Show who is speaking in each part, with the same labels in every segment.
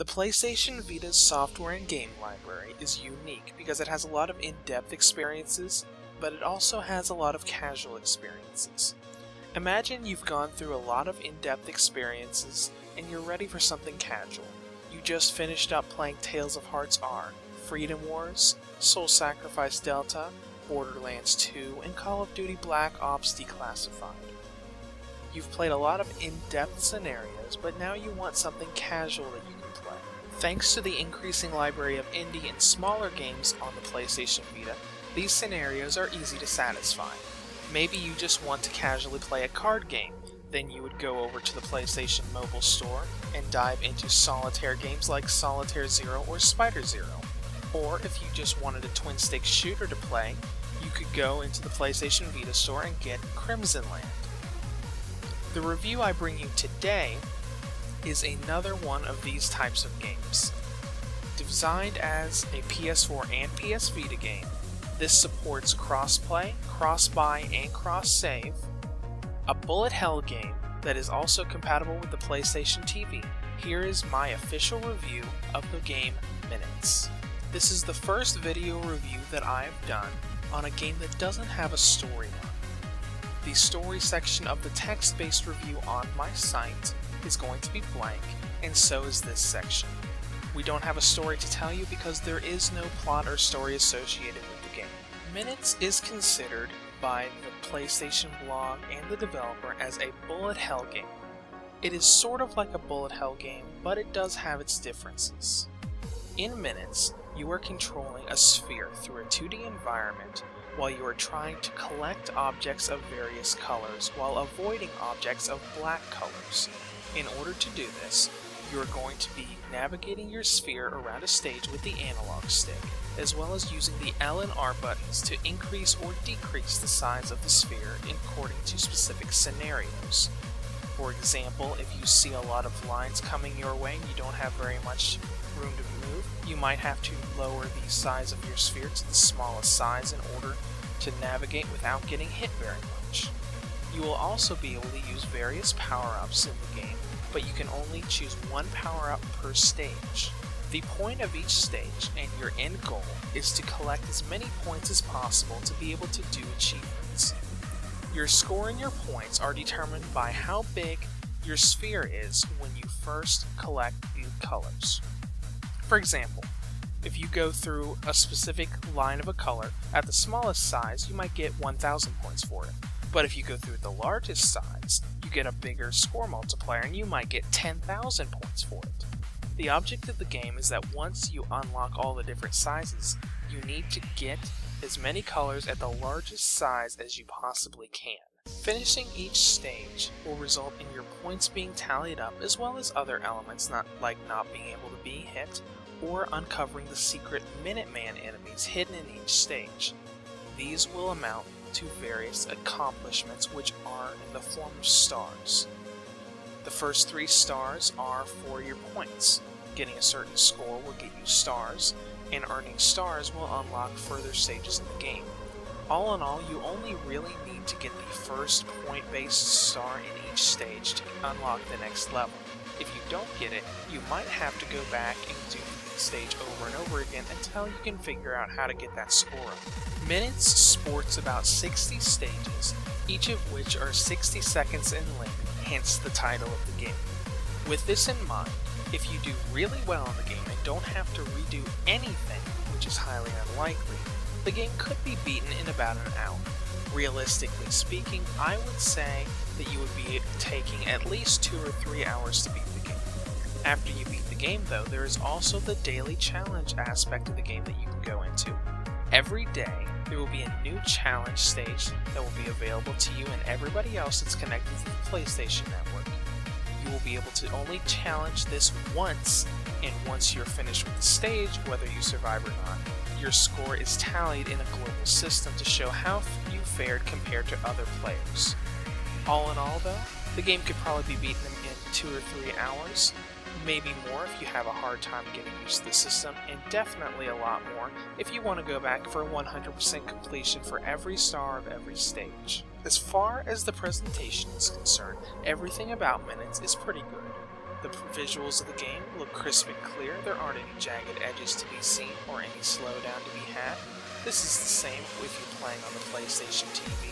Speaker 1: The PlayStation Vita's software and game library is unique because it has a lot of in-depth experiences, but it also has a lot of casual experiences. Imagine you've gone through a lot of in-depth experiences and you're ready for something casual. You just finished up playing Tales of Hearts R, Freedom Wars, Soul Sacrifice Delta, Borderlands 2, and Call of Duty Black Ops Declassified. You've played a lot of in-depth scenarios, but now you want something casual that you can play. Thanks to the increasing library of indie and smaller games on the PlayStation Vita, these scenarios are easy to satisfy. Maybe you just want to casually play a card game, then you would go over to the PlayStation Mobile Store and dive into solitaire games like Solitaire Zero or Spider Zero. Or if you just wanted a twin-stick shooter to play, you could go into the PlayStation Vita store and get Crimson Land. The review I bring you today is another one of these types of games. Designed as a PS4 and PS Vita game, this supports cross-play, cross-buy, and cross-save, a bullet hell game that is also compatible with the PlayStation TV. Here is my official review of the game Minutes. This is the first video review that I have done on a game that doesn't have a storyline. The story section of the text-based review on my site is going to be blank, and so is this section. We don't have a story to tell you because there is no plot or story associated with the game. Minutes is considered by the PlayStation blog and the developer as a bullet hell game. It is sort of like a bullet hell game, but it does have its differences. In Minutes, you are controlling a sphere through a 2D environment while you are trying to collect objects of various colors while avoiding objects of black colors. In order to do this, you are going to be navigating your sphere around a stage with the analog stick, as well as using the L and R buttons to increase or decrease the size of the sphere according to specific scenarios. For example, if you see a lot of lines coming your way and you don't have very much room to move, you might have to lower the size of your sphere to the smallest size in order to navigate without getting hit very much. You will also be able to use various power-ups in the game, but you can only choose one power-up per stage. The point of each stage and your end goal is to collect as many points as possible to be able to do achievements. Your score and your points are determined by how big your sphere is when you first collect the colors. For example, if you go through a specific line of a color at the smallest size, you might get 1,000 points for it. But if you go through the largest size, you get a bigger score multiplier and you might get 10,000 points for it. The object of the game is that once you unlock all the different sizes, you need to get as many colors at the largest size as you possibly can. Finishing each stage will result in your points being tallied up, as well as other elements like not being able to be hit or uncovering the secret Minuteman enemies hidden in each stage. These will amount to various accomplishments which are in the form of stars. The first 3 stars are for your points. Getting a certain score will get you stars, and earning stars will unlock further stages in the game. All in all, you only really need to get the first point-based star in each stage to unlock the next level. If you don't get it, you might have to go back and do the stage over and over again until you can figure out how to get that score up. Minutes sports about 60 stages, each of which are 60 seconds in length, hence the title of the game. With this in mind, if you do really well in the game and don't have to redo anything, which is highly unlikely, the game could be beaten in about an hour. Realistically speaking, I would say that you would be taking at least 2 or 3 hours to beat the game. After you beat the game though, there is also the daily challenge aspect of the game that you can go into. Every day, there will be a new challenge stage that will be available to you and everybody else that's connected to the PlayStation Network. You will be able to only challenge this once, and once you're finished with the stage, whether you survive or not, your score is tallied in a global system to show how you fared compared to other players. All in all though, the game could probably be beaten in 2 or 3 hours, maybe more if you have a hard time getting used to the system, and definitely a lot more if you want to go back for 100% completion for every star of every stage. As far as the presentation is concerned, everything about Minutes is pretty good. The visuals of the game look crisp and clear. There aren't any jagged edges to be seen or any slowdown to be had. This is the same if you're playing on the PlayStation TV.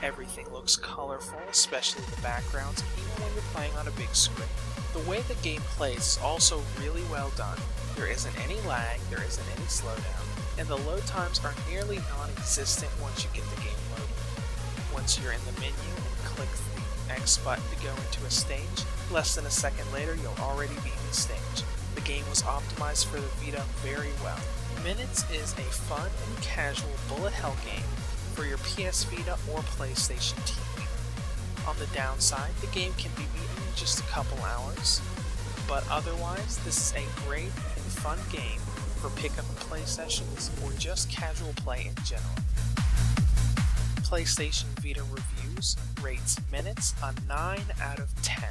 Speaker 1: Everything looks colorful, especially the backgrounds, even when you're playing on a big screen. The way the game plays is also really well done. There isn't any lag, there isn't any slowdown, and the load times are nearly non-existent once you get the game loaded. Once you're in the menu and click the X button to go into a stage, less than a second later you'll already be in the stage. The game was optimized for the Vita very well. Minutes is a fun and casual bullet hell game for your PS Vita or PlayStation TV. On the downside, the game can be beaten in just a couple hours, but otherwise this is a great and fun game for pick-up and play sessions or just casual play in general. PlayStation Vita Reviews rates Minutes a 9 out of 10.